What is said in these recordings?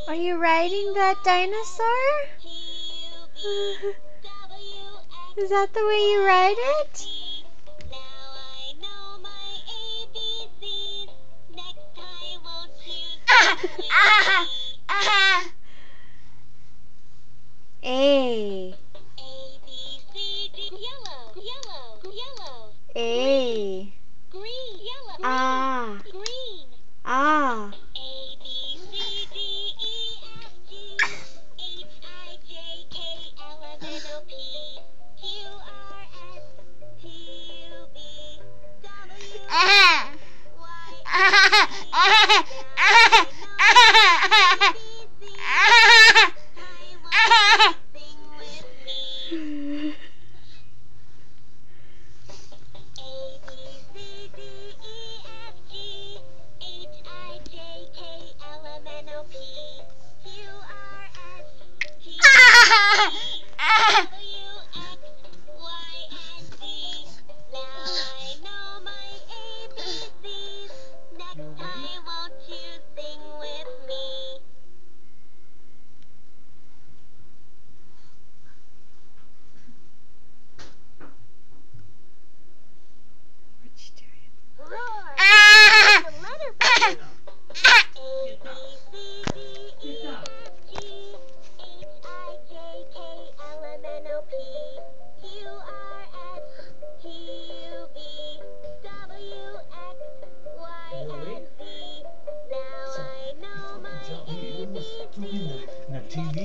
Are you riding that dinosaur? Is that the way you ride it? A. A. Ah. Ah.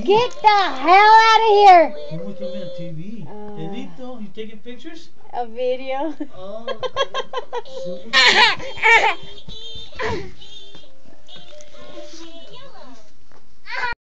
Get the hell out of here! Someone's looking at TV. Edito, you taking pictures? A video. Oh.